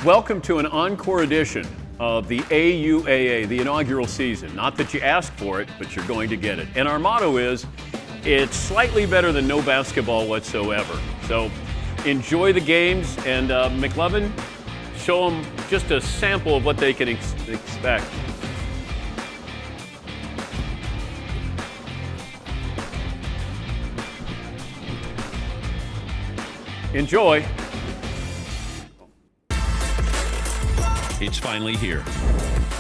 welcome to an encore edition of the AUAA, the inaugural season. Not that you asked for it, but you're going to get it. And our motto is, it's slightly better than no basketball whatsoever. So enjoy the games, and McLovin, show them just a sample of what they can expect. Enjoy. It's finally here.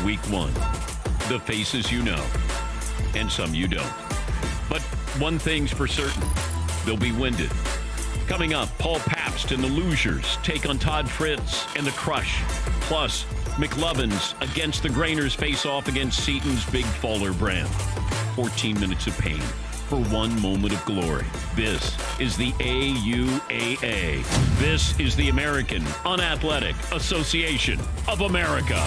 Week 1. The faces you know, and some you don't. But one thing's for certain, they'll be winded. Coming up, Paul Pabst and the Losers take on Todd Fritz and the Crush. Plus, McLovin's Against the Grainers face off against Seton's Big Faller brand. 14 minutes of pain for one moment of glory. This is the AUAA. This is the American Unathletic Association of America.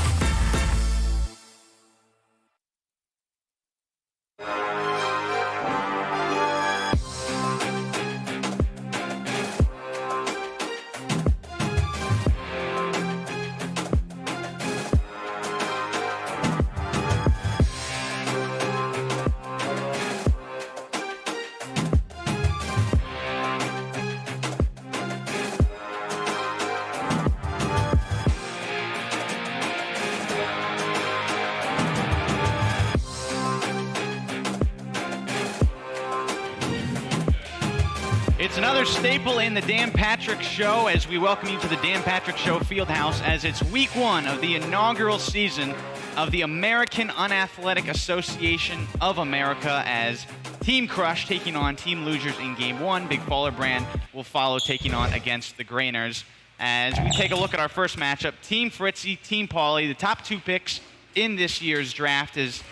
It's another staple in the Dan Patrick Show as we welcome you to the Dan Patrick Show Fieldhouse as it's week 1 of the inaugural season of the American Unathletic Association of America as Team Crush taking on Team Losers in Game 1. Big Faller brand will follow taking on Against the Grainers. As we take a look at our first matchup, Team Fritzy, Team Pauly, the top 2 picks in this year's draft is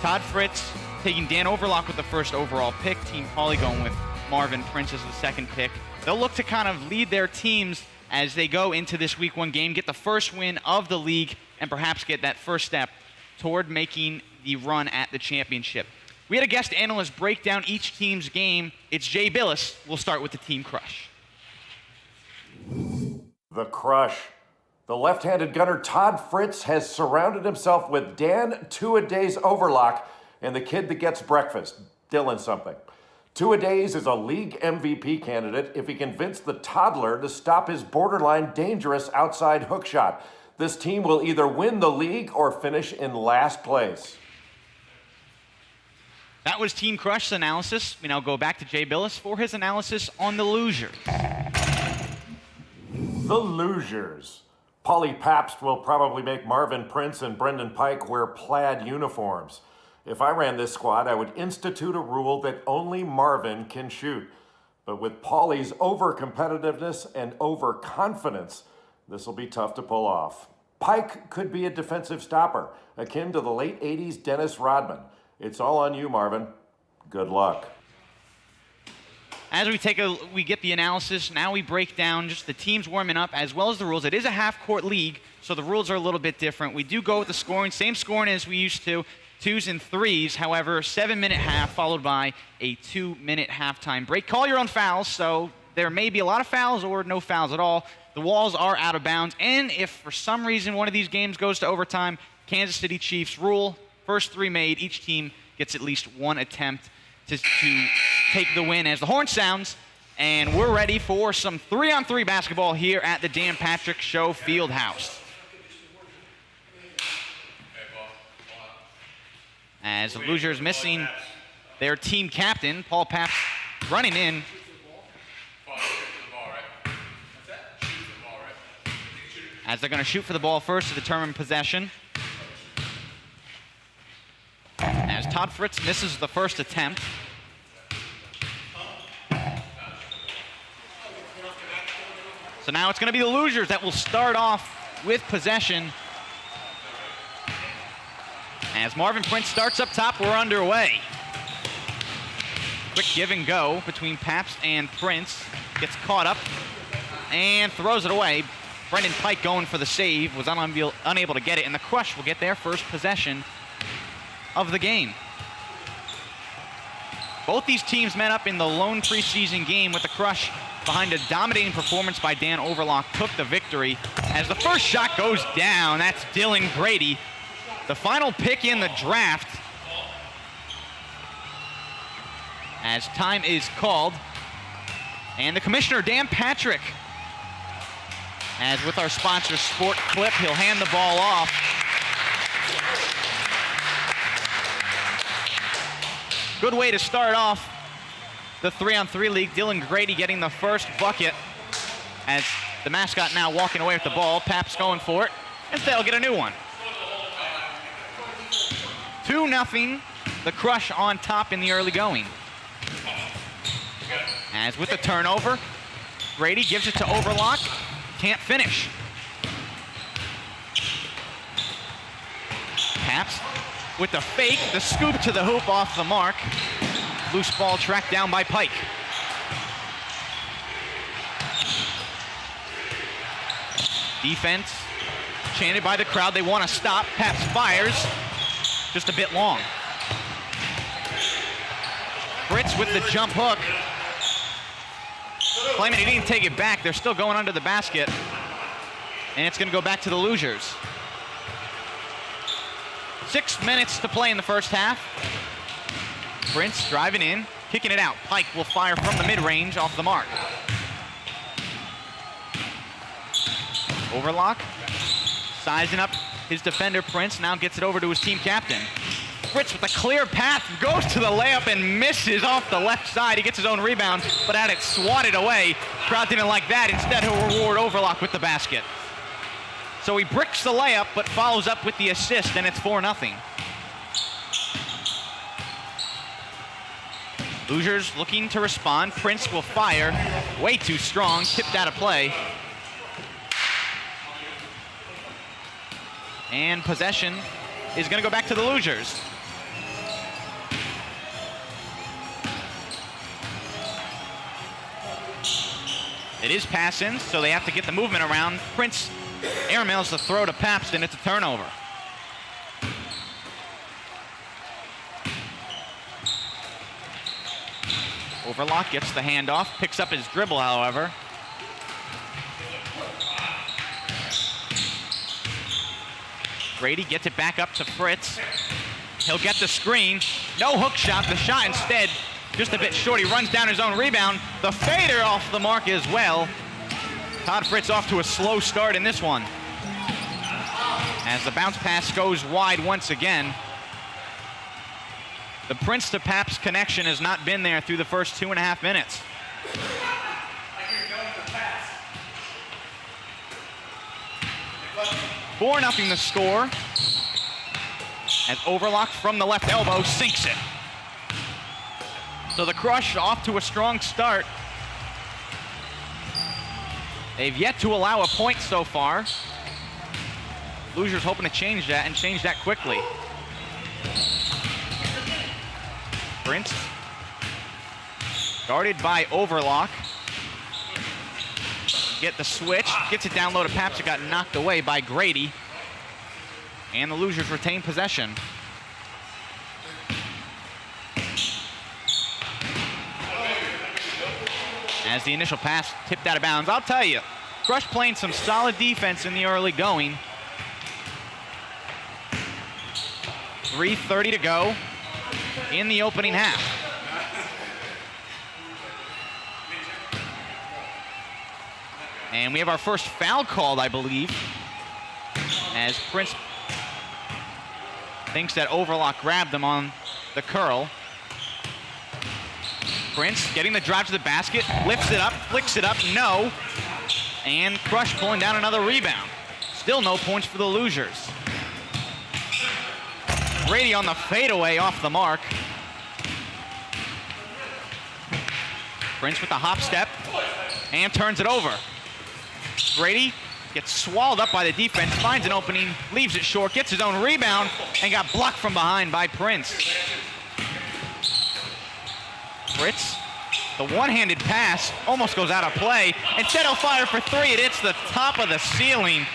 Todd Fritz taking Dan Overlock with the first overall pick, Team Pauly going with Marvin Prince as the second pick. They'll look to kind of lead their teams as they go into this week 1 game, get the first win of the league, and perhaps get that first step toward making the run at the championship. We had a guest analyst break down each team's game. It's Jay Billis. We'll start with the Team Crush. The Crush. The left-handed gunner Todd Fritz has surrounded himself with Dan Two-A-Days Overlock and the kid that gets breakfast, Dylan something. Two-A-Days is a league MVP candidate if he convinced the toddler to stop his borderline dangerous outside hook shot. This team will either win the league or finish in last place. That was Team Crush's analysis. We now go back to Jay Billis for his analysis on the Losers. The Losers. Pauly Pabst will probably make Marvin Prince and Brendan Pike wear plaid uniforms. If I ran this squad, I would institute a rule that only Marvin can shoot. But with Pauly's over-competitiveness and over-confidence, this will be tough to pull off. Pike could be a defensive stopper, akin to the late 80s Dennis Rodman. It's all on you, Marvin. Good luck. As we get the analysis, now we break down just the teams warming up as well as the rules. It is a half-court league, so the rules are a little bit different. We do go with the scoring, same scoring as we used to. 2s and 3s, however, 7-minute half followed by a 2-minute halftime break. Call your own fouls, so there may be a lot of fouls or no fouls at all. The walls are out of bounds, and if for some reason one of these games goes to overtime, Kansas City Chiefs rule, first 3 made, each team gets at least 1 attempt to take the win as the horn sounds, and we're ready for some 3-on-3 basketball here at the Dan Patrick Show Fieldhouse. As the Losers missing their team captain, Paul Pabst running in. As they're going to shoot for the ball first to determine possession. As Todd Fritz misses the first attempt. So now it's going to be the Losers that will start off with possession. As Marvin Prince starts up top, we're underway. Quick give and go between Pabst and Prince. Gets caught up and throws it away. Brendan Pike going for the save, was unable to get it, and the Crush will get their first possession of the game. Both these teams met up in the lone preseason game with the Crush behind a dominating performance by Dan Overlock, took the victory As the first shot goes down, that's Dylan Grady, the final pick in the draft. As time is called. And the commissioner, Dan Patrick, as with our sponsor, Sport Clip, he'll hand the ball off. Good way to start off the 3-on-3 league. Dylan Grady getting the first bucket as the mascot now walking away with the ball. Pap's going for it. Instead, he'll get a new one. 2-0, the Crush on top in the early going. As with the turnover, Grady gives it to Overlock. Can't finish. Paps with the fake, the scoop to the hoop off the mark. Loose ball tracked down by Pike. Defense chanted by the crowd. They want to stop. Paps fires. Just a bit long. Fritz with the jump hook. Claiming he didn't take it back. They're still going under the basket. And it's going to go back to the Losers. 6 minutes to play in the first half. Prince driving in, kicking it out. Pike will fire from the mid-range off the mark. Overlock, sizing up his defender, Prince, now gets it over to his team captain. Fritz with a clear path, goes to the layup and misses off the left side. He gets his own rebound, but had it swatted away. Crowd didn't like that. Instead, he'll reward Overlock with the basket. So he bricks the layup, but follows up with the assist, and it's 4-0. Losers looking to respond. Prince will fire. Way too strong, tipped out of play. And possession is going to go back to the Losers. It is pass-in, so they have to get the movement around. Prince airmails the throw to Pabst, it's a turnover. Overlock gets the handoff, picks up his dribble, however. Grady gets it back up to Fritz. He'll get the screen. No hook shot. The shot instead just a bit short. He runs down his own rebound. The fader off the mark as well. Todd Fritz off to a slow start in this one. As the bounce pass goes wide once again. The Prince to Paps connection has not been there through the first 2.5 minutes. Four nothing the score. As Overlock from the left elbow sinks it. So the Crush off to a strong start. They've yet to allow a point so far. Losers hoping to change that and change that quickly. Prince guarded by Overlock. Get the switch, gets it down low to Paps. It got knocked away by Grady. And the Losers retain possession. As the initial pass tipped out of bounds. I'll tell you, Crush playing some solid defense in the early going. 3:30 to go in the opening half. And we have our first foul called, I believe, as Prince thinks that Overlock grabbed him on the curl. Prince getting the drive to the basket, lifts it up, flicks it up, no. And Crush pulling down another rebound. Still no points for the Losers. Grady on the fadeaway off the mark. Prince with the hop step and turns it over. Grady gets swallowed up by the defense, finds an opening, leaves it short, gets his own rebound, and got blocked from behind by Prince. Fritz, the one-handed pass almost goes out of play. Instead, he'll fire for three. It hits the top of the ceiling.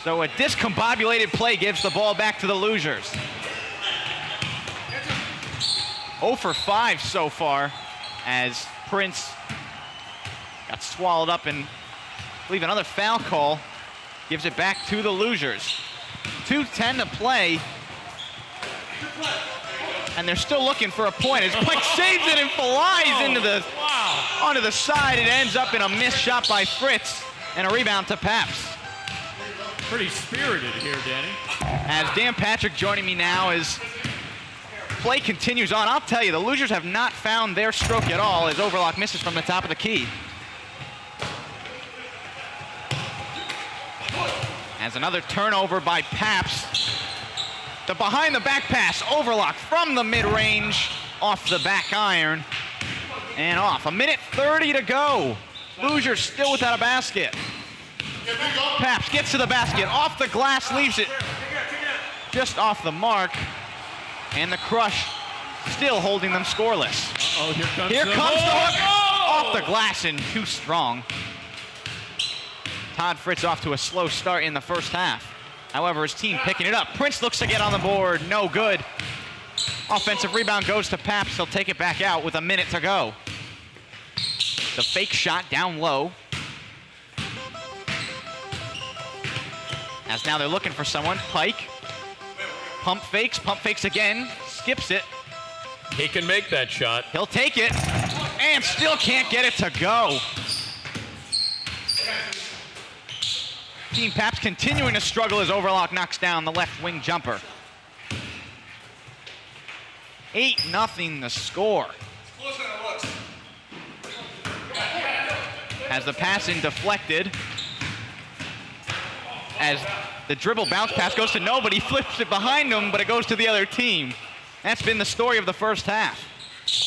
So a discombobulated play gives the ball back to the Losers. 0 for 5 so far as Prince got swallowed up and I believe another foul call gives it back to the losers. 2:10 to play. And they're still looking for a point as Pike saves it and flies onto the side. It ends up in a missed shot by Fritz and a rebound to Paps. Pretty spirited here, Danny. As Dan Patrick joining me now as play continues on. I'll tell you, the losers have not found their stroke at all as Overlock misses from the top of the key. As another turnover by Paps. The behind the back pass, Overlock from the mid-range, off the back iron, and off. 1:30 to go. Losers still without a basket. Paps gets to the basket, off the glass, leaves it just off the mark, and the Crush still holding them scoreless. Oh, here comes the hook. Oh! Off the glass and too strong. Todd Fritz off to a slow start in the first half. However, his team picking it up. Prince looks to get on the board. No good. Offensive rebound goes to Paps. He'll take it back out with 1 minute to go. The fake shot down low. As now they're looking for someone. Pike. Pump fakes again. Skips it. He can make that shot. He'll take it. And still can't get it to go. Team Paps continuing to struggle as Overlock knocks down the left wing jumper. 8-0 the score. As the passing deflected. As the dribble bounce pass goes to nobody, flips it behind him, but it goes to the other team. That's been the story of the first half.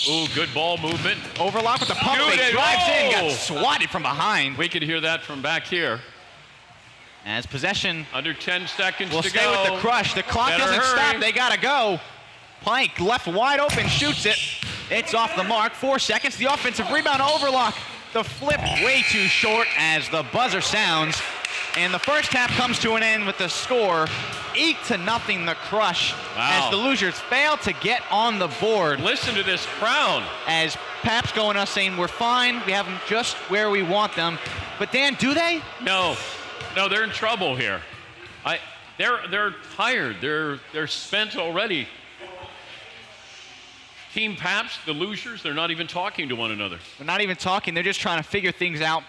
Ooh, good ball movement. Overlock with the pump fake, drives in, got swatted from behind. We could hear that from back here. As possession under 10 seconds will to stay go. With the Crush. The clock Better doesn't hurry. stop. They gotta go. Pike left wide open, shoots it. It's off the mark. 4 seconds. The offensive rebound. Overlock. The flip way too short as the buzzer sounds. And the first half comes to an end with the score 8-0 the Crush. Wow. As the losers fail to get on the board. Listen to this crowd. As Paps going us saying we're fine. We have them just where we want them. But Dan, do they? No, they're in trouble here. They're tired. They're spent already. Team Paps, the losers, they're not even talking to one another. They're not even talking. They're just trying to figure things out.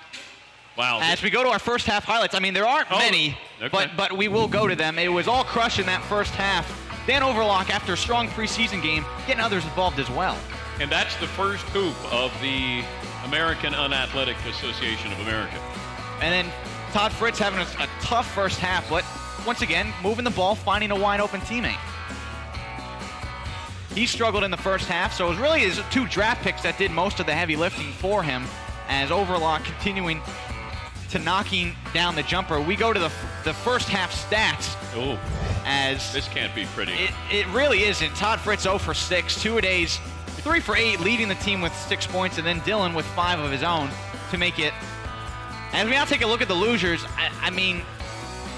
Wow. As we go to our first half highlights, I mean, there aren't many, okay. but we will go to them. It was all Crush in that first half. Dan Overlock, after a strong preseason game, getting others involved as well. And that's the first hoop of the American Unathletic Association of America. And then Todd Fritz having a tough first half, but once again, moving the ball, finding a wide open teammate. He struggled in the first half, so it was really his 2 draft picks that did most of the heavy lifting for him, as Overlock continuing to knocking down the jumper. We go to the first half stats. Oh, as this can't be pretty. It really isn't. Todd Fritz 0 for 6, 2-a-days, 3 for 8, leading the team with 6 points, and then Dylan with 5 of his own to make it. As we now take a look at the losers, I mean,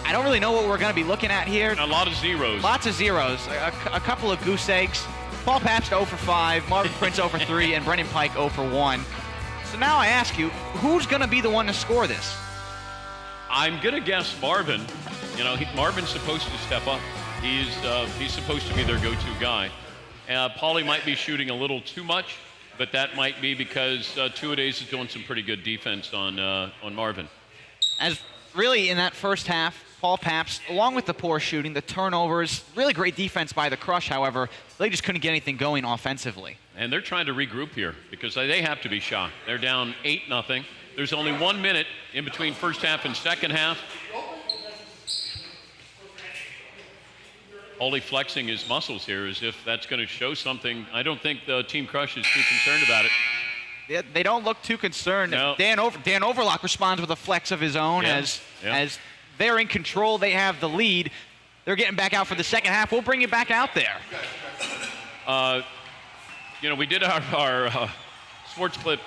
I don't really know what we're going to be looking at here. A lot of zeros. Lots of zeros. A couple of goose eggs. Paul Paps 0 for 5, Marvin Prince 0 for 3, and Brendan Pike 0 for 1. So now I ask you, who's going to be the one to score this? I'm going to guess Marvin. You know, Marvin's supposed to step up. He's supposed to be their go-to guy. Paulie might be shooting a little too much, but that might be because 2-a-days is doing some pretty good defense on Marvin. As really in that first half, Paul Paps, along with the poor shooting, the turnovers, really great defense by the Crush, however, they just couldn't get anything going offensively. And they're trying to regroup here because they have to be shocked. They're down 8-0. There's only 1 minute in between first half and second half. Only flexing his muscles here as if that's going to show something. I don't think the Team Crush is too concerned about it. They don't look too concerned. No. Dan Overlock responds with a flex of his own as they're in control. They have the lead. They're getting back out for the second half. We'll bring you back out there. You know, we did our Sports Clip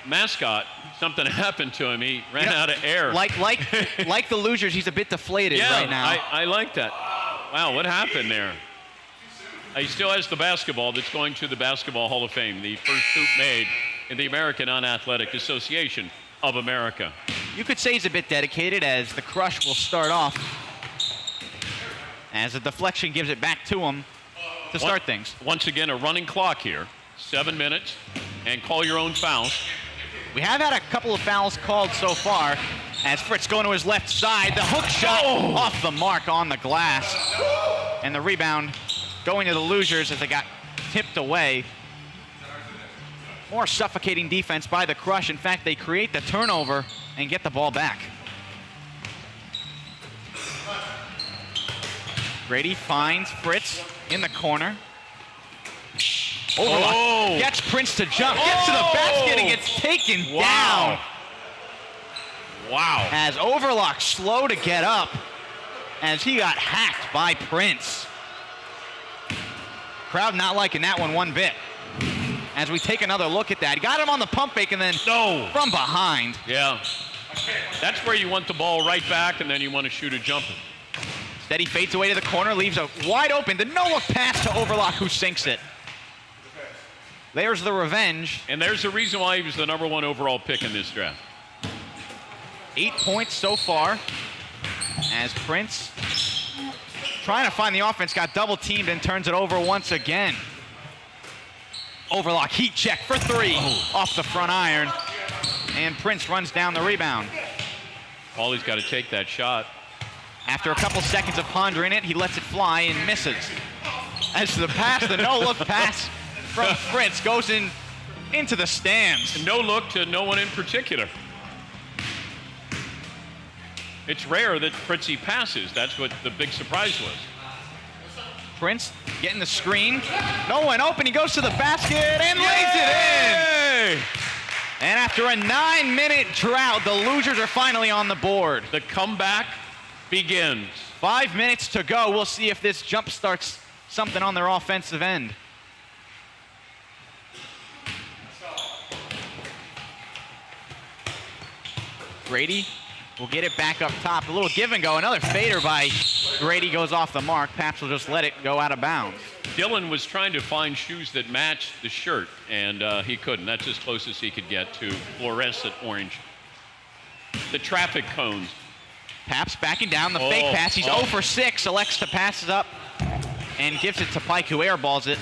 mascot. Something happened to him. He ran out of air. Like the losers, he's a bit deflated right now. I like that. Wow, what happened there? He still has the basketball that's going to the Basketball Hall of Fame, the first hoop made in the American Unathletic Association of America. You could say he's a bit dedicated, as the crush will start off as a deflection gives it back to him to start things. Once again, a running clock here. 7 minutes, and call your own fouls. We have had a couple of fouls called so far, as Fritz going to his left side. The hook shot off the mark on the glass. And the rebound going to the losers as they got tipped away. More suffocating defense by the Crush. In fact, they create the turnover and get the ball back. Grady finds Fritz in the corner. Overlock. Gets Prince to jump. Gets to the basket and gets taken down. Wow. As Overlock slow to get up as he got hacked by Prince. Crowd not liking that one bit. As we take another look at that. He got him on the pump fake and then from behind. Yeah. That's where you want the ball right back, and then you want to shoot a jumper. Instead, he fades away to the corner, leaves a wide open. The no-look pass to Overlock, who sinks it. There's the revenge. And there's the reason why he was the #1 overall pick in this draft. 8 points so far. As Prince, trying to find the offense, got double teamed and turns it over once again. Overlock, heat check for 3 off the front iron. And Prince runs down the rebound. Paulie's got to take that shot. After a couple seconds of pondering it, he lets it fly and misses. As to the pass, the no-look pass from Fritz goes into the stands. No look to no one in particular. It's rare that Fritzy passes. That's what the big surprise was. Prince getting the screen. No one open. He goes to the basket and lays it in. And after a 9-minute drought, the losers are finally on the board. The comeback begins. 5 minutes to go. We'll see if this jump starts something on their offensive end. Grady will get it back up top. A little give and go. Another fader by Grady goes off the mark. Paps will just let it go out of bounds. Dylan was trying to find shoes that matched the shirt, and he couldn't. That's as close as he could get to fluorescent orange. The traffic cones. Paps backing down the fake pass. He's 0 for 6. Elects to pass it up and gives it to Pike, who airballs it.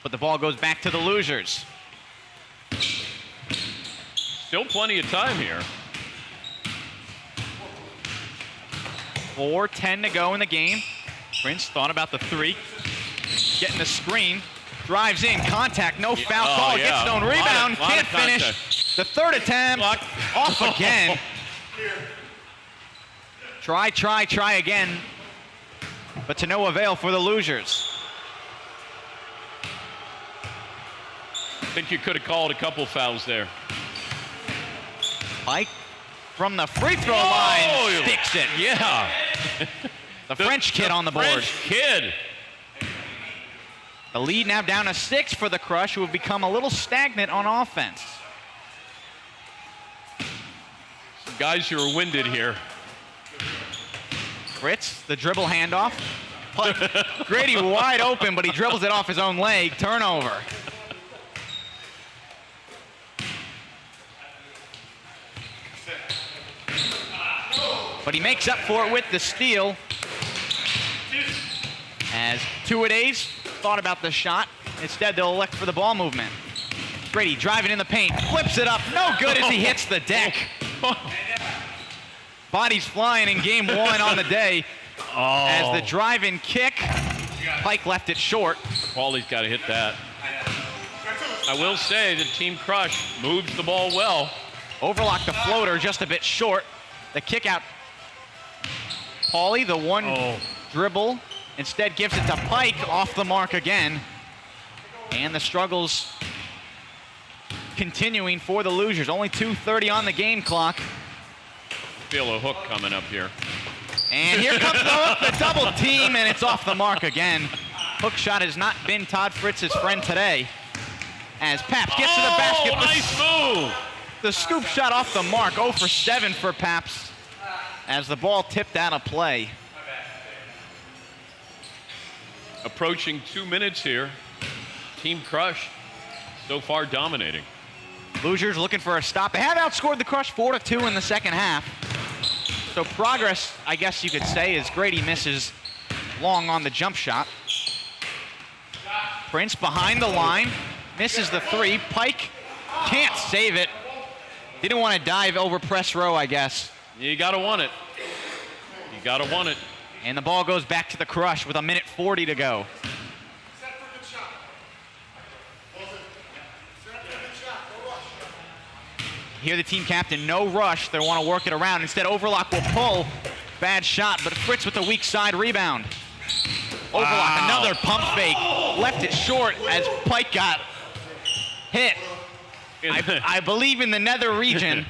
But the ball goes back to the losers. Still plenty of time here. 4:10 to go in the game. Prince thought about the 3. Getting the screen. Drives in. Contact. No foul call. Yeah. Gets his own rebound. Can't finish. The third attempt. Off again. Try again. But to no avail for the losers. I think you could have called a couple fouls there. Pike from the free throw line sticks it. Yeah. The French kid on the board. French kid. The lead now down to 6 for the Crush, who have become a little stagnant on offense. Some guys who are winded here. Fritz, the dribble handoff. Grady wide open, but he dribbles it off his own leg. Turnover. But he makes up for it with the steal. As two-a-days thought about the shot. Instead, they'll elect for the ball movement. Grady driving in the paint, flips it up. No good as he hits the deck. Bodies flying in game 1 on the day. As the drive-in kick, Pike left it short. Paulie's got to hit that. I will say that Team Crush moves the ball well. Overlock the floater just a bit short. The kick out. Paulie, the one dribble, instead gives it to Pike, off the mark again. And the struggles continuing for the losers. Only 2:30 on the game clock. Feel a hook coming up here. And here comes the hook, the double team, and it's off the mark again. Hook shot has not been Todd Fritz's friend today. As Paps gets to the basket. Nice move. The scoop shot off the mark, 0 for 7 for Paps. As the ball tipped out of play. Approaching 2 minutes here. Team Crush so far dominating. Losers looking for a stop. They have outscored the Crush 4-2 in the second half. So progress, I guess you could say, as Grady misses long on the jump shot. Prince behind the line, misses the three. Pike can't save it. Didn't want to dive over press row, I guess. You gotta want it. You gotta want it. And the ball goes back to the Crush with 1:40 to go. Hear the team captain, no rush. They want to work it around. Instead, Overlock will pull. Bad shot, but Fritz with the weak side rebound. Overlock, another pump fake. Left it short as Pike got hit. I believe in the nether region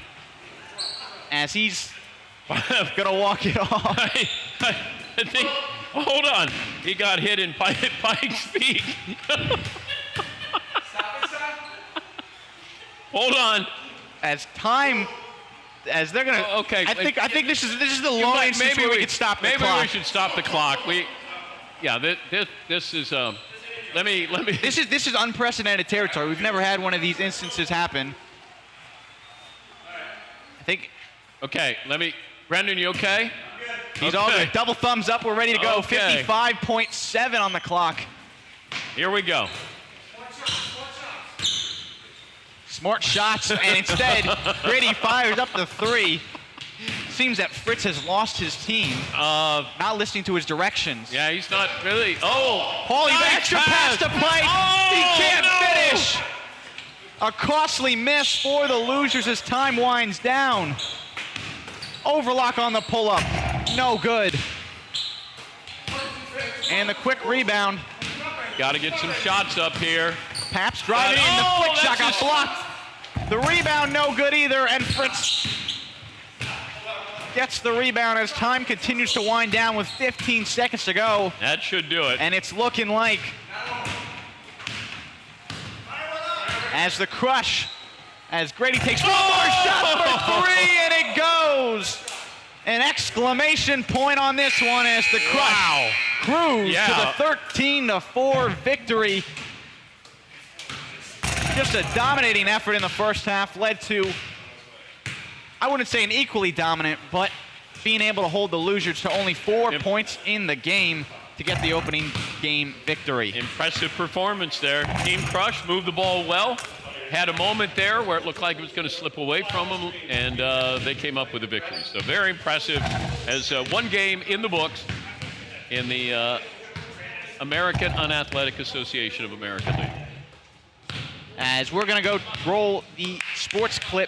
as he's going to walk it off. I think, hold on. He got hit in Pike's feet. Hold on. As they're gonna. Okay. I think this is the low instance where we could stop the clock. Maybe we should stop the clock. This is let me. This is unprecedented territory. We've never had one of these instances happen. I think. Okay. Brendan, you okay? He's all good. Double thumbs up. We're ready to go. Okay. 55.7 on the clock. Here we go. Smart shots, and instead, Grady fires up the three. Seems that Fritz has lost his team. Not listening to his directions. Yeah, he's not really. Oh, Paulie, nice extra pass to Pike. Oh, He can't no. finish. A costly miss for the losers as time winds down. Overlock on the pull-up. No good. And the quick rebound. Got to get some shots up here. Paps driving in. The flick shot got blocked. The rebound no good either, and Fritz gets the rebound as time continues to wind down with 15 seconds to go. That should do it. And it's looking like as the Crush, as Grady takes one more shot for three, and it goes. An exclamation point on this one as the Crush cruise to the 13-4 victory. Just a dominating effort in the first half led to, I wouldn't say an equally dominant, but being able to hold the losers to only 4 points in the game to get the opening game victory. Impressive performance there. Team Crush moved the ball well. Had a moment there where it looked like it was going to slip away from them, and they came up with a victory. So very impressive as one game in the books in the American Unathletic Association of America League. As we're going to go roll the Sports Clip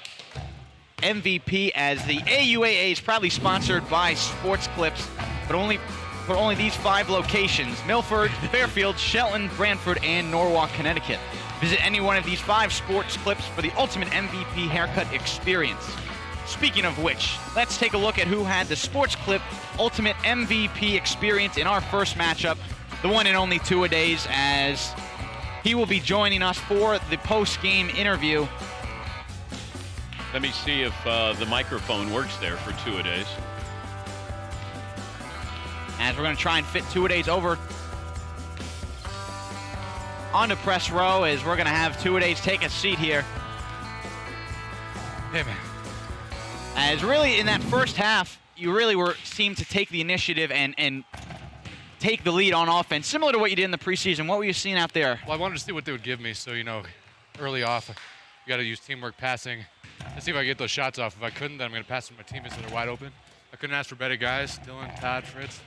MVP, as the AUAA is proudly sponsored by Sports Clips, but only these 5 locations: Milford, Fairfield, Shelton, Brantford, and Norwalk, Connecticut. Visit any one of these 5 Sports Clips for the ultimate MVP haircut experience. Speaking of which, let's take a look at who had the Sports Clip ultimate MVP experience in our first matchup, the one and only Two-A-Days, as he will be joining us for the post-game interview. Let me see if the microphone works there for Two-A-Days. As we're going to try and fit Two-A-Days over onto press row, as we're going to have Two-A-Days take a seat here. Hey, man. As really in that first half, you really seemed to take the initiative and take the lead on offense, similar to what you did in the preseason. What were you seeing out there? Well, I wanted to see what they would give me, so, early off, you got to use teamwork passing and see if I can get those shots off. If I couldn't, then I'm going to pass to my teammates that are wide open. I couldn't ask for better guys. Dylan, Todd, Fritz.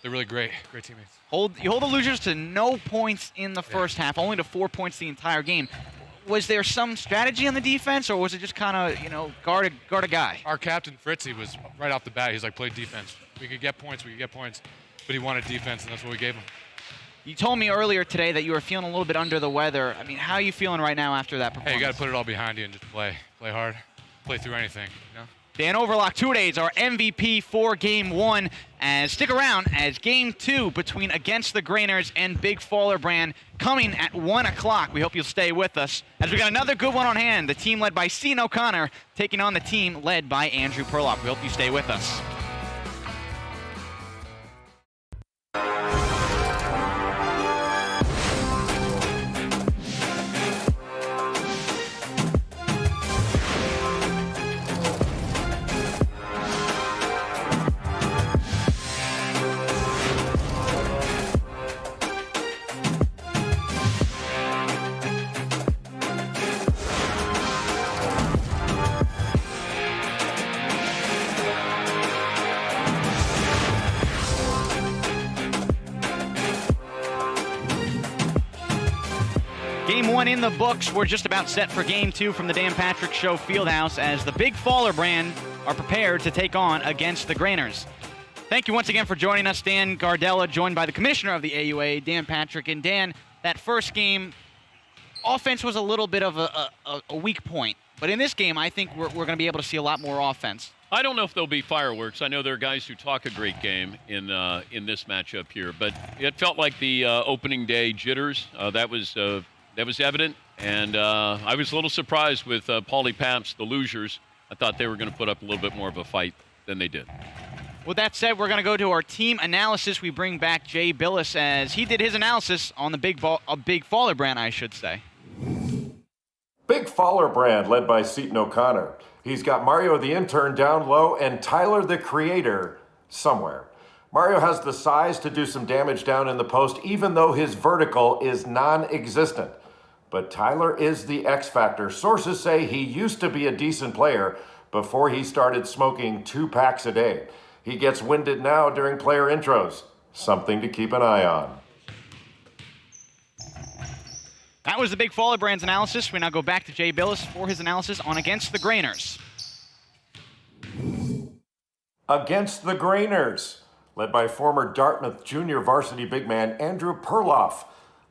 They're really great teammates. You hold the losers to no points in the first half, only to 4 points the entire game. Was there some strategy on the defense, or was it just kind of, guard a guy? Our captain, Fritzy, was right off the bat. He's like, play defense. We could get points, but he wanted defense, and that's what we gave him. You told me earlier today that you were feeling a little bit under the weather. I mean, how are you feeling right now after that performance? Hey, you got to put it all behind you and just play hard, play through anything, Dan Overlock, Two-A-Days, our MVP for Game 1. As stick around as Game 2 between Against the Grainers and Big Faller Brand coming at 1 o'clock. We hope you'll stay with us as we got another good one on hand. The team led by Sean O'Connor taking on the team led by Andrew Perloff. We hope you stay with us. Game 1 in the books. We're just about set for Game 2 from the Dan Patrick Show Fieldhouse as the Big Faller brand are prepared to take on against the Grainers. Thank you once again for joining us, Dan Gardella, joined by the commissioner of the AUAA, Dan Patrick. And Dan, that first game, offense was a little bit of a weak point. But in this game, I think we're going to be able to see a lot more offense. I don't know if there'll be fireworks. I know there are guys who talk a great game in this matchup here, but it felt like the opening day jitters. That was evident, and I was a little surprised with Paulie Pabst, the losers. I thought they were going to put up a little bit more of a fight than they did. With that said, we're going to go to our team analysis. We bring back Jay Billis as he did his analysis on the Big Faller brand, I should say. Big Faller brand led by Seton O'Connor. He's got Mario the intern down low and Tyler the creator somewhere. Mario has the size to do some damage down in the post, even though his vertical is non-existent. But Tyler is the X factor. Sources say he used to be a decent player before he started smoking 2 packs a day. He gets winded now during player intros. Something to keep an eye on. That was the Big Faller brand's analysis. We now go back to Jay Billis for his analysis on Against the Grainers. Against the Grainers, led by former Dartmouth junior varsity big man Andrew Perloff.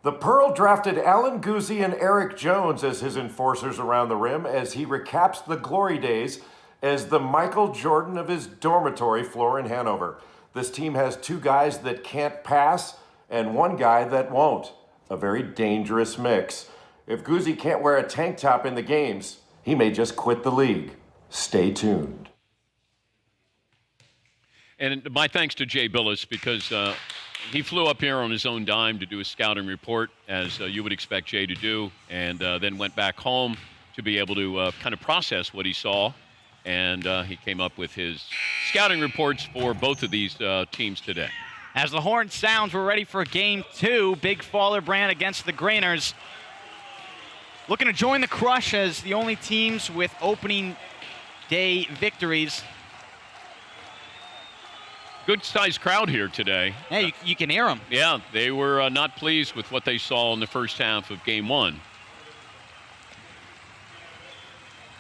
The Pearl drafted Alan Guzzi and Eric Jones as his enforcers around the rim as he recaps the glory days as the Michael Jordan of his dormitory floor in Hanover. This team has 2 guys that can't pass and 1 guy that won't. A very dangerous mix. If Guzzi can't wear a tank top in the games, he may just quit the league. Stay tuned. And my thanks to Jay Billis because he flew up here on his own dime to do a scouting report, as you would expect Jay to do, and then went back home to be able to kind of process what he saw. And he came up with his scouting reports for both of these teams today. As the horn sounds, we're ready for Game 2. Big Faller brand against the Grainers. Looking to join the crush as the only teams with opening day victories. Good-sized crowd here today. Yeah, you can hear them. Yeah, they were not pleased with what they saw in the first half of Game 1.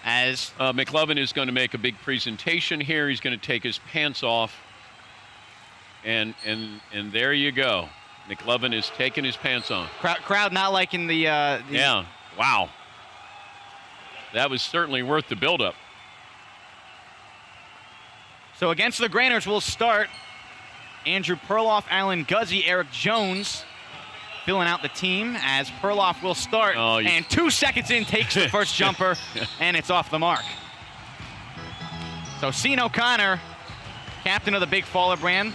As McLovin is going to make a big presentation here. He's going to take his pants off. And there you go. McLovin is taking his pants on. Crowd not liking the Yeah, wow. That was certainly worth the buildup. So against the Grainers, we'll start. Andrew Perloff, Alan Guzzi, Eric Jones filling out the team as Perloff will start. And 2 seconds in, takes the first jumper, and it's off the mark. So Seton O'Connor, captain of the Big Faller brand,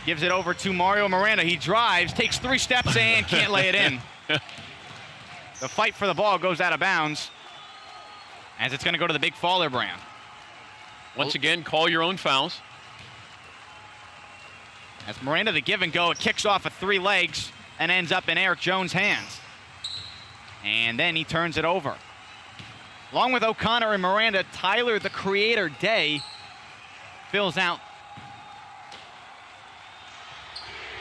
gives it over to Mario Miranda. He drives, takes 3 steps, and can't lay it in. The fight for the ball goes out of bounds as it's going to go to the Big Faller brand. Once again, call your own fouls. As Miranda, the give and go, it kicks off of 3 legs and ends up in Eric Jones' hands. And then he turns it over. Along with O'Connor and Miranda, Tyler, the creator Day, fills out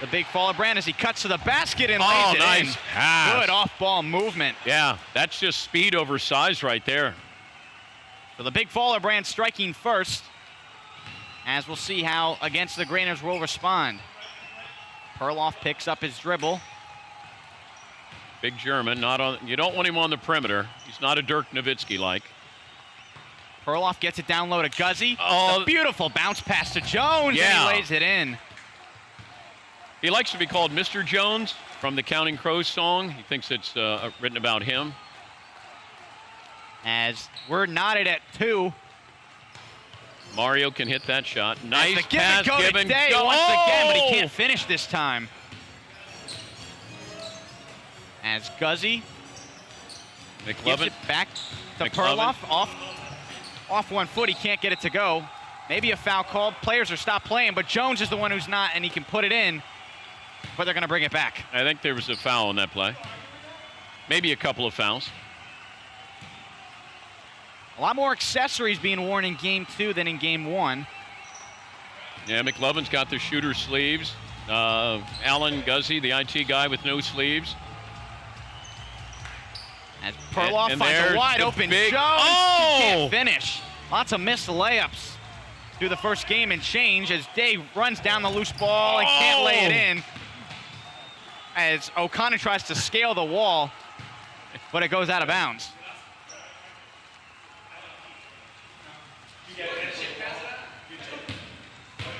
the Big Faller brand as he cuts to the basket and lays it in. Pass. Good off-ball movement. Yeah, that's just speed over size right there. So the Big Faller brand striking first, as we'll see how Against the Grainers will respond. Perloff picks up his dribble. Big German, not on. You don't want him on the perimeter. He's not a Dirk Nowitzki-like. Perloff gets it down low to Guzzi. Oh, a beautiful bounce pass to Jones, yeah. And he lays it in. He likes to be called Mr. Jones from the Counting Crows song. He thinks it's written about him. As we're knotted at 2. Mario can hit that shot. Nice the give pass, and go give and today go. once again, but he can't finish this time. As Guzzi gives McLovin. it back to McLovin. Perloff. Off 1 foot, he can't get it to go. Maybe a foul called. Players are stopped playing, but Jones is the one who's not, and he can put it in. But they're going to bring it back. I think there was a foul on that play. Maybe a couple of fouls. A lot more accessories being worn in Game 2 than in Game 1. Yeah, McLovin's got the shooter sleeves. Alan Guzzi, the IT guy with no sleeves. As Perloff And finds a there's wide the open big- Jones. Oh! He can't finish. Lots of missed layups through the first game and change as Day runs down the loose ball and can't lay it in. As O'Connor tries to scale the wall, but it goes out of bounds.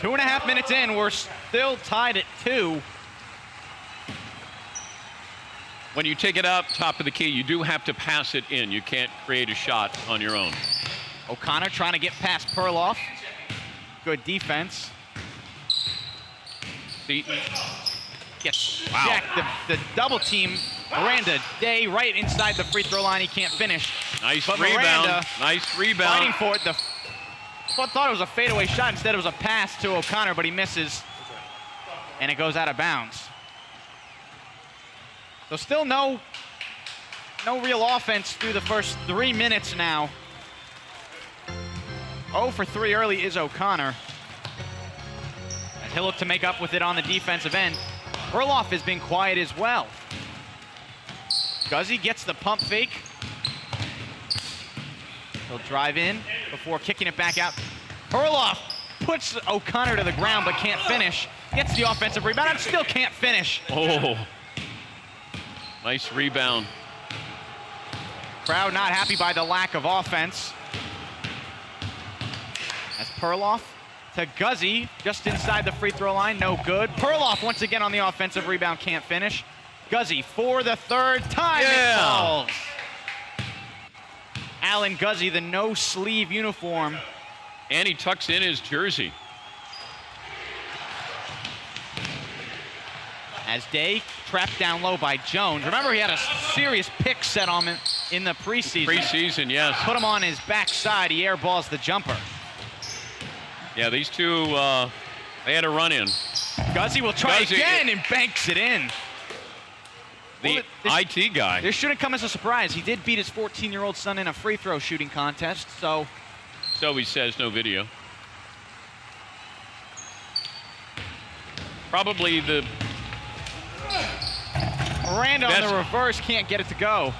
Two and a half minutes in, we're still tied at 2. When you take it up top of the key, you do have to pass it in. You can't create a shot on your own. O'Connor trying to get past Perloff. Good defense. Seaton. Gets Wow. checked. The double team. Miranda Day right inside the free throw line. He can't finish. Nice But rebound. Miranda Nice rebound. Fighting for it. Thought it was a fadeaway shot. Instead, it was a pass to O'Connor, but he misses. And it goes out of bounds. So still no real offense through the first 3 minutes now. 0 for 3 early is O'Connor. And he'll look to make up with it on the defensive end. Perloff has been quiet as well. Guzzi gets the pump fake. He'll drive in before kicking it back out. Perloff puts O'Connor to the ground but can't finish. Gets the offensive rebound and still can't finish. Oh. Nice rebound. Crowd not happy by the lack of offense. As Perloff to Guzzi, just inside the free throw line, no good. Perloff once again on the offensive rebound, can't finish. Guzzi for the third time, Yeah. it falls. Alan Guzzi, the no sleeve uniform. And he tucks in his jersey. As Day trapped down low by Jones. Remember, he had a serious pick set on him in the preseason. Preseason, yes. Put him on his backside, he airballs the jumper. Yeah, these two, they had a run in. Guzzi will try Guzzi- again and banks it in. The Well, IT guy. This shouldn't come as a surprise. He did beat his 14-year-old son in a free throw shooting contest, so So he says no video. Probably the Miranda on Best- the reverse can't get it to go.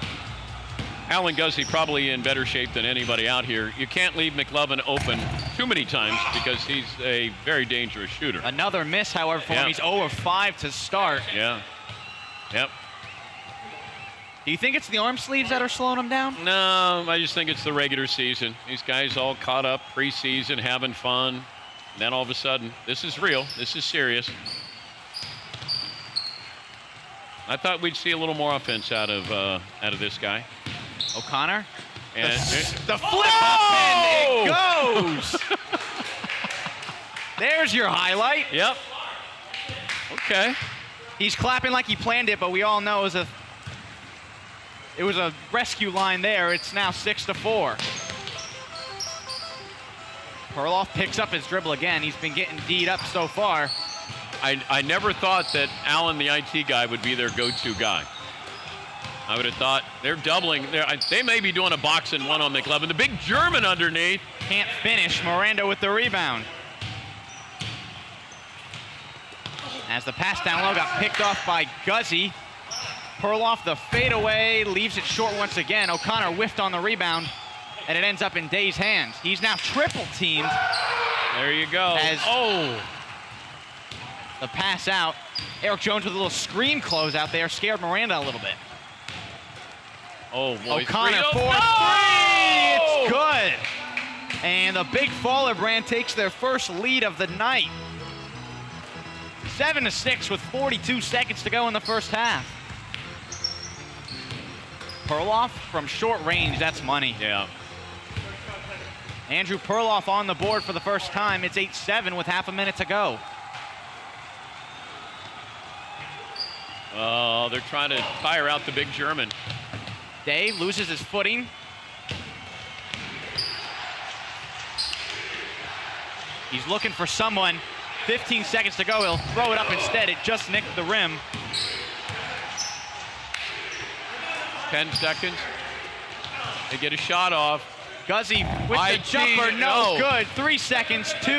Alan Guzzi probably in better shape than anybody out here. You can't leave McLovin open too many times because he's a very dangerous shooter. Another miss, however, for him. Yeah. He's 0 of 5 to start. Yeah. Yep. Do you think it's the arm sleeves that are slowing him down? No, I just think it's the regular season. These guys all caught up preseason, having fun. And then all of a sudden, this is real. This is serious. I thought we'd see a little more offense out of this guy. O'Connor. And The flip up and it goes. There's your highlight. Yep. Okay. He's clapping like he planned it, but we all know it was a rescue line there. It's now 6-4. Perloff picks up his dribble again. He's been getting D'd up so far. I never thought that Alan, the IT guy, would be their go-to guy. I would have thought they're doubling. They may be doing a box and one on McLovin. The big German underneath. Can't finish. Miranda with the rebound. As the pass down low got picked off by Guzzi. Perloff the fadeaway, leaves it short once again. O'Connor whiffed on the rebound, and it ends up in Day's hands. He's now triple teamed. There you go. The pass out. Eric Jones with a little screen close out there, scared Miranda a little bit. Oh, boy. O'Connor for No! three. It's good. And the Big Faller brand takes their first lead of the night. 7-6 with 42 seconds to go in the first half. Perloff from short range, that's money. Yeah. Andrew Perloff on the board for the first time. It's 8-7 with half a minute to go. Oh, they're trying to tire out the big German. Day loses his footing. He's looking for someone. 15 seconds to go. He'll throw it up instead. It just nicked the rim. 10 seconds. They get a shot off. Guzzi with the IT, jumper, no no. good. 3 seconds, 2,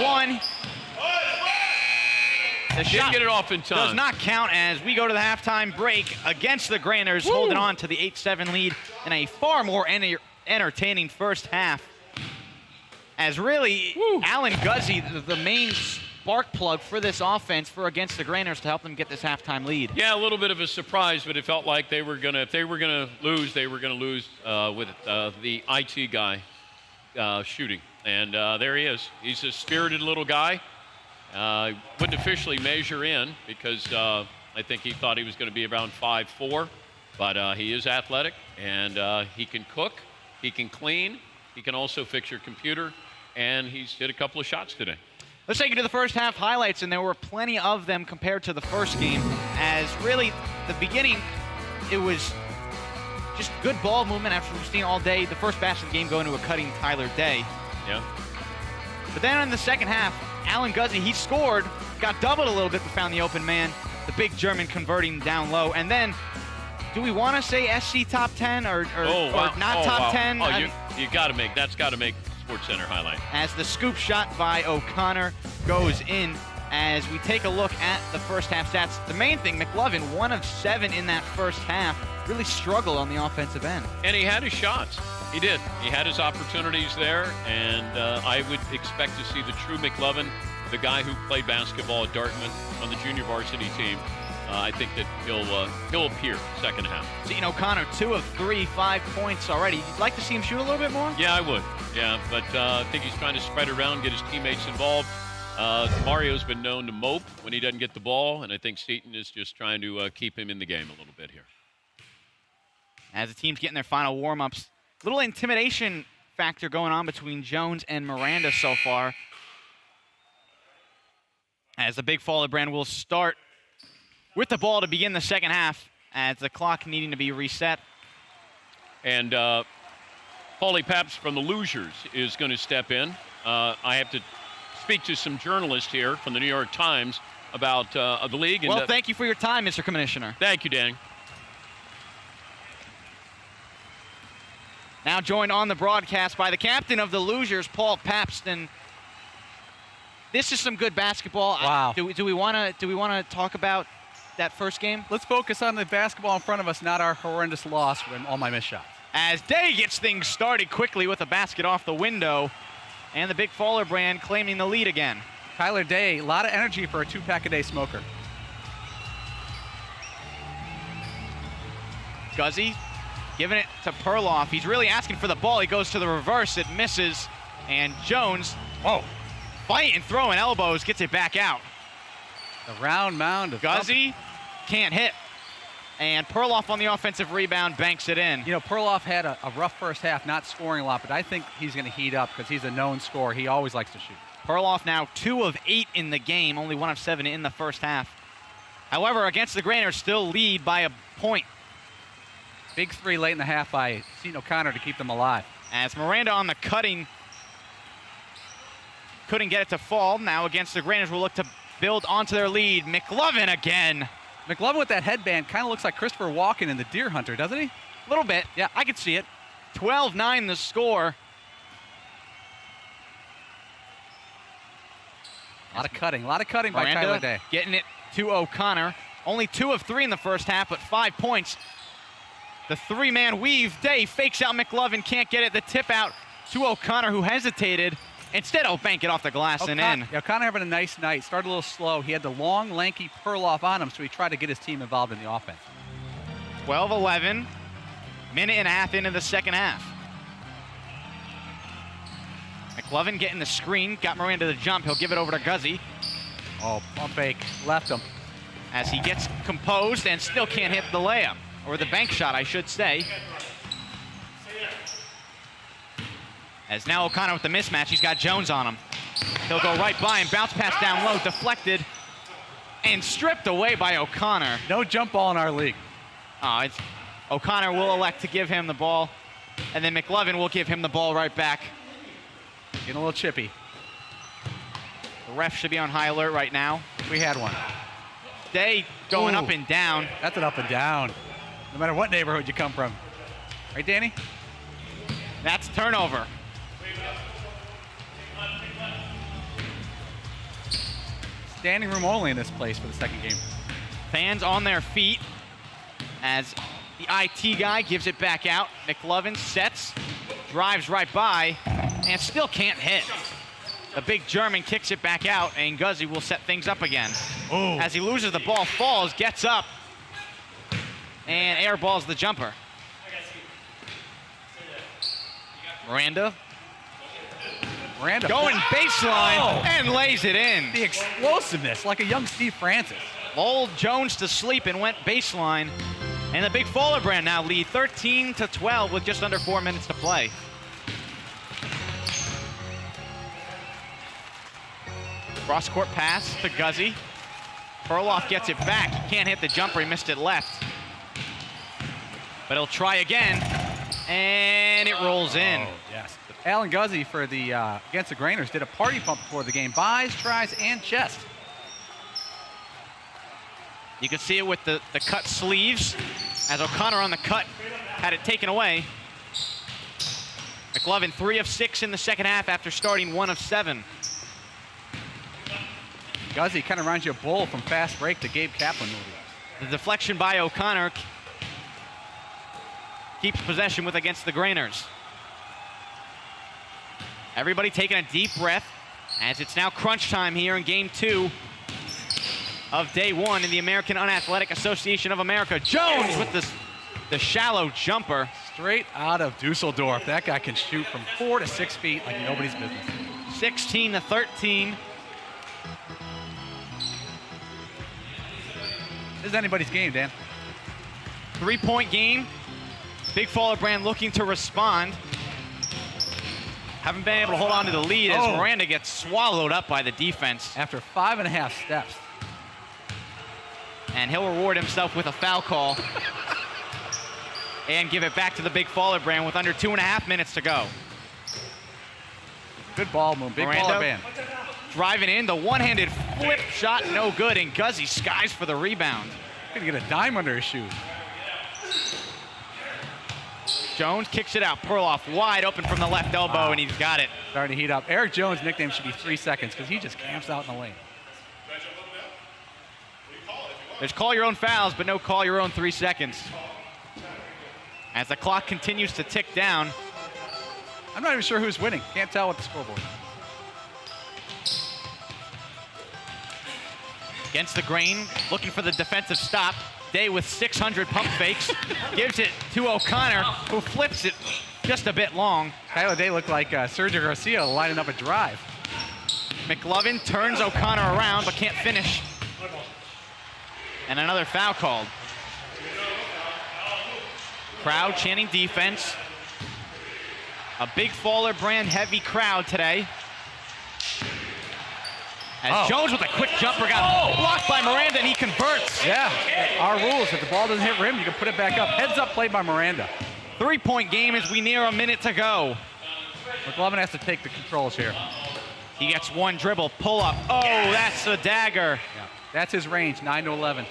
1. The Didn't shot get it off in time. does not count as we go to the halftime break against the Granners, holding on to the 8-7 lead in a far more entertaining first half. As really, Alan Guzzi, the main spark plug for this offense for against the Granners to help them get this halftime lead. Yeah, a little bit of a surprise, but it felt like they were gonna. If they were gonna lose, they were gonna lose with the IT guy shooting. And there he is. He's a spirited little guy. Wouldn't officially measure in because I think he thought he was going to be around 5'4", but he is athletic and he can cook, he can clean, he can also fix your computer, and he's hit a couple of shots today. Let's take you to the first half highlights, and there were plenty of them compared to the first game, as really the beginning, it was just good ball movement after we've seen all day. The first basket of the game going to a cutting Tyler Day. Yeah. But then in the second half, Alan Guzzi, he scored, got doubled a little bit, but found the open man. The big German converting down low. And then, do we want to say SC top 10 or not top 10? Oh, you got to make, that's got to make SportsCenter highlight. As the scoop shot by O'Connor goes in, as we take a look at the first half stats. The main thing, McLovin, 1 of 7 in that first half, really struggled on the offensive end. And he had his shots. He did. He had his opportunities there, and I would expect to see the true McLovin, the guy who played basketball at Dartmouth on the junior varsity team. I think that he'll appear second half. Seeing O'Connor, 2 of 3, 5 points already. You'd like to see him shoot a little bit more? Yeah, I would. Yeah, but I think he's trying to spread around, get his teammates involved. Mario's been known to mope when he doesn't get the ball, and I think Seton is just trying to keep him in the game a little bit here. As the team's getting their final warm-ups, little intimidation factor going on between Jones and Miranda so far. As the Big Faller brand will start with the ball to begin the second half, as the clock needing to be reset. And Paulie Pabst from the Losers is going to step in. I have to speak to some journalists here from the New York Times about the league. And well, thank you for your time, Mr. Commissioner. Thank you, Danny. Now joined on the broadcast by the captain of the Losers, Paul Pabst, and this is some good basketball. Wow. Do we want to talk about that first game? Let's focus on the basketball in front of us, not our horrendous loss and all my missed shots. As Day gets things started quickly with a basket off the window, and the Big Faller brand claiming the lead again. Tyler Day, a lot of energy for a 2-pack-a-day smoker. Guzzi giving it to Perloff. He's really asking for the ball. He goes to the reverse. It misses. And Jones, fighting, throwing elbows, gets it back out. The round mound of Guzzi can't hit. And Perloff on the offensive rebound banks it in. You know, Perloff had a rough first half, not scoring a lot, but I think he's going to heat up because he's a known scorer. He always likes to shoot. Perloff now 2 of 8 in the game, only 1 of 7 in the first half. However, against the Granners, still lead by a point. Big 3 late in the half by Seton O'Connor to keep them alive. As Miranda on the cutting, couldn't get it to fall. Now against the Granners, will look to build onto their lead. McLovin again. McLovin with that headband kind of looks like Christopher Walken in The Deer Hunter, doesn't he? A little bit. Yeah, I could see it. 12-9 the score. A lot of cutting by Miranda Tyler Day. Getting it to O'Connor. Only 2 of 3 in the first half, but 5 points. The 3-man weave. Day fakes out McLovin, can't get it. The tip out to O'Connor, who hesitated. Instead, he'll bank it off the glass and in. Yeah, O'Connor having a nice night. Started a little slow. He had the long, lanky Perloff on him, so he tried to get his team involved in the offense. 12-11. Minute and a half into the second half. McLovin getting the screen. Got Miranda the jump. He'll give it over to Guzzi. Oh, pump fake. Left him. As he gets composed and still can't hit the layup. Or the bank shot, I should say. As now O'Connor with the mismatch, he's got Jones on him. He'll go right by him, bounce pass down low, deflected, and stripped away by O'Connor. No jump ball in our league. O'Connor will elect to give him the ball, and then McLovin will give him the ball right back. Getting a little chippy. The ref should be on high alert right now. We had one. Day going up and down. That's an up and down. No matter what neighborhood you come from. Right, Danny? That's turnover. Standing room only in this place for the second game. Fans on their feet as the IT guy gives it back out. McLovin sets, drives right by, and still can't hit. The big German kicks it back out, and Guzzi will set things up again. Oh. As he loses the ball, falls, gets up, and airballs the jumper. Miranda going baseline and lays it in. The explosiveness, like a young Steve Francis. Lulled Jones to sleep and went baseline. And the big Fowler brand now lead 13-12 with just under 4 minutes to play. Cross-court pass to Guzzi. Perloff gets it back. He can't hit the jumper. He missed it left. But he'll try again. And it rolls in. Oh, yes. Alan Guzzi for the against the Grainers did a party pump before the game. Buys, tries, and chest. You can see it with the cut sleeves as O'Connor on the cut had it taken away. McLovin 3 of 6 in the second half after starting 1 of 7. Guzzi kind of reminds you of Bull from Fast Break, the Gabe Kaplan movie. The deflection by O'Connor keeps possession with against the Grainers. Everybody taking a deep breath as it's now crunch time here in game 2 of day 1 in the American Unathletic Association of America. Jones with the shallow jumper. Straight out of Dusseldorf. That guy can shoot from 4 to 6 feet like nobody's business. 16-13. This is anybody's game, Dan. 3-point game. Big Fowler brand looking to respond. Haven't been able to hold on to the lead as Miranda gets swallowed up by the defense. After 5.5 steps. And he'll reward himself with a foul call. And give it back to the Big Fowler brand with under 2.5 minutes to go. Good ball move, Big Miranda Fowler band. Driving in, the one-handed flip shot, no good, and Guzzi skies for the rebound. Gonna get a dime under his shoes. Jones kicks it out. Perloff wide open from the left elbow, and he's got it. Starting to heat up. Eric Jones' nickname should be 3 seconds because he just camps out in the lane. There's call your own fouls, but no call your own 3 seconds. As the clock continues to tick down. I'm not even sure who's winning. Can't tell with the scoreboard. Against the grain, looking for the defensive stop. Day with 600 pump fakes. Gives it to O'Connor, who flips it just a bit long. Tyler Day looked like Sergio Garcia lining up a drive. McLovin turns O'Connor around, but can't finish. And another foul called. Crowd chanting defense. A Big Fowler brand heavy crowd today. As Jones with a quick jumper got blocked by Miranda, and he converts. Yeah, our rules, if the ball doesn't hit rim, you can put it back up. Heads up play by Miranda. 3-point game as we near a minute to go. McLovin has to take the controls here. He gets one dribble, pull up. Oh, that's a dagger. Yeah. That's his range, 9 to 11.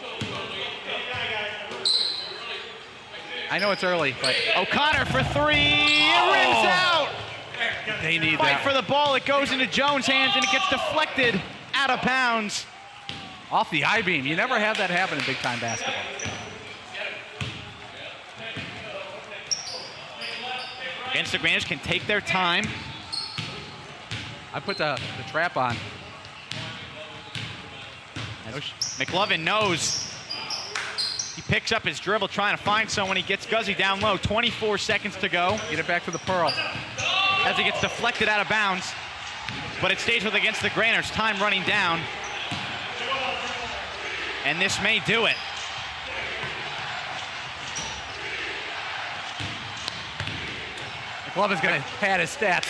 I know it's early, but O'Connor for 3, it rims out. They need Fight that. for the ball, it goes into Jones' hands, and it gets deflected out of bounds. Off the I-beam. You never have that happen in big-time basketball. Against the Grainers can take their time. I put the trap on. McLovin knows. He picks up his dribble, trying to find someone. He gets Guzzi down low. 24 seconds to go. Get it back to the Pearl. As he gets deflected out of bounds. But it stays with against the Grainers. Time running down. And this may do it. McLovin's going to pad his stats.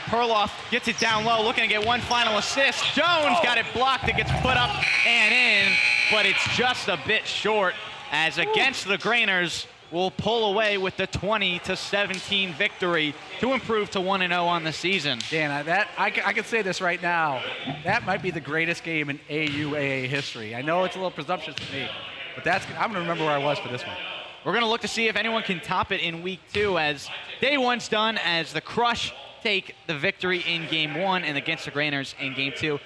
Perloff gets it down low, looking to get one final assist. Jones got it blocked. It gets put up and in, but it's just a bit short as against the Grainers will pull away with the 20-17 victory to improve to 1-0 on the season. Dan, I can say this right now. That might be the greatest game in AUAA history. I know it's a little presumptuous to me, but I'm going to remember where I was for this one. We're going to look to see if anyone can top it in week 2 as day 1's done as the Crush take the victory in game 1 and against the Grainers in game 2.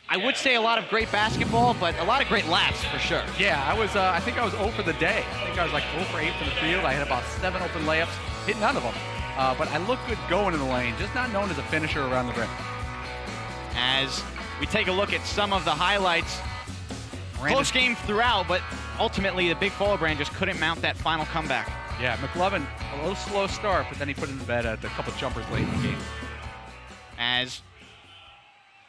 I would say a lot of great basketball, but a lot of great laughs for sure. Yeah, I think I was 0 for the day. I think I was like 0 for 8 from the field. I had about 7 open layups, hit none of them. But I looked good going in the lane, just not known as a finisher around the rim. As we take a look at some of the highlights, close game throughout, but ultimately the Big Faller brand just couldn't mount that final comeback. Yeah, McLovin, a little slow start, but then he put it in bed at a couple jumpers late in the game. As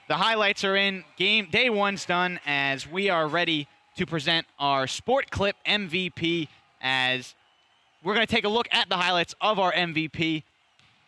the highlights are in, day one's done, as we are ready to present our Sport Clip MVP, as we're going to take a look at the highlights of our MVP,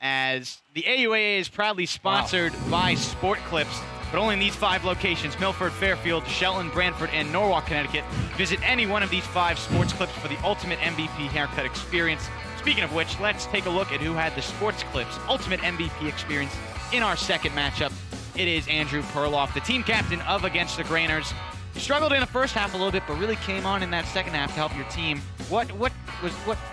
as the AUAA is proudly sponsored by Sport Clips, but only in these 5 locations: Milford, Fairfield, Shelton, Brantford, and Norwalk, Connecticut. Visit any one of these 5 Sports Clips for the ultimate MVP haircut experience. Speaking of which, let's take a look at who had the Sports Clips ultimate MVP experience in our second matchup. It is Andrew Perloff, the team captain of Against the Grainers. You struggled in the first half a little bit, but really came on in that second half to help your team. What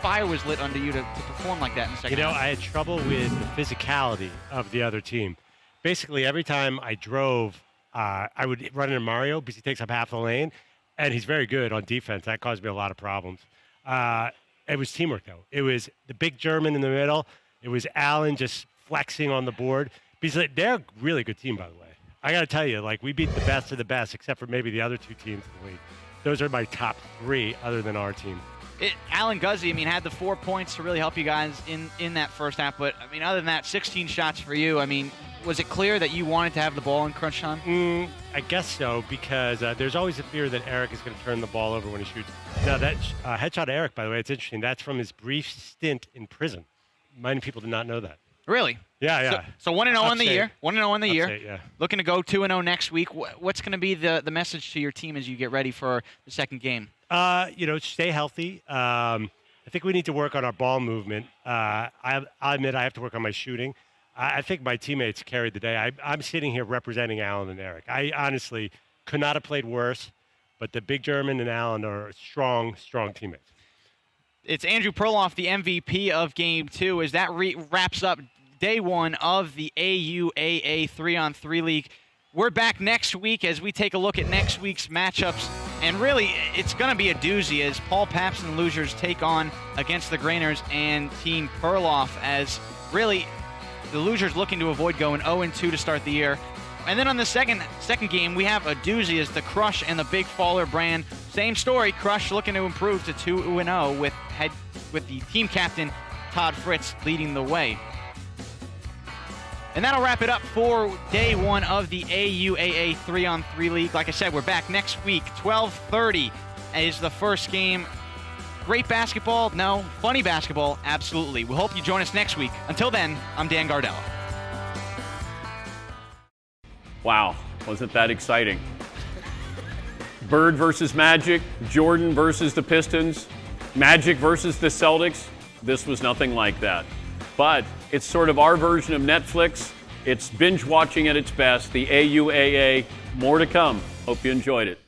fire was lit under you to perform like that in the second half? I had trouble with the physicality of the other team. Basically, every time I drove, I would run into Mario because he takes up half the lane, and he's very good on defense. That caused me a lot of problems. It was teamwork, though. It was the big German in the middle. It was Allen just flexing on the board. Because they're a really good team, by the way. I got to tell you, we beat the best of the best, except for maybe the other 2 teams in the league. Those are my top 3 other than our team. Alan Guzzi, had the 4 points to really help you guys in that first half. But, other than that, 16 shots for you. Was it clear that you wanted to have the ball in crunch time? I guess so, because there's always a fear that Eric is going to turn the ball over when he shoots. Now, that headshot of Eric, by the way, it's interesting. That's from his brief stint in prison. Many people did not know that. Really? Yeah. So 1-0 on the year. 1-0 on the year. Upstate, yeah. Looking to go 2-0 next week. What's going to be the message to your team as you get ready for the second game? Stay healthy. I think we need to work on our ball movement. I admit I have to work on my shooting. I think my teammates carried the day. I'm sitting here representing Alan and Eric. I honestly could not have played worse, but the big German and Alan are strong teammates. It's Andrew Perloff, the MVP of Game 2, as that wraps up day 1 of the AUAA 3-on-3 League. We're back next week as we take a look at next week's matchups. And really, it's going to be a doozy as Paul Pabst and the Losers take on Against the Grainers and Team Perloff, as really the Losers looking to avoid going 0-2 to start the year. And then on the second game, we have a doozy as the Crush and the Big Faller brand. Same story, Crush looking to improve to 2-0 with the team captain, Todd Fritz, leading the way. And that'll wrap it up for day 1 of the AUAA 3-on-3 League. Like I said, we're back next week. 12:30 is the first game. Great basketball? No. Funny basketball? Absolutely. We hope you join us next week. Until then, I'm Dan Gardella. Wow, wasn't that exciting? Bird versus Magic, Jordan versus the Pistons, Magic versus the Celtics. This was nothing like that. But it's sort of our version of Netflix. It's binge watching at its best, the AUAA. More to come. Hope you enjoyed it.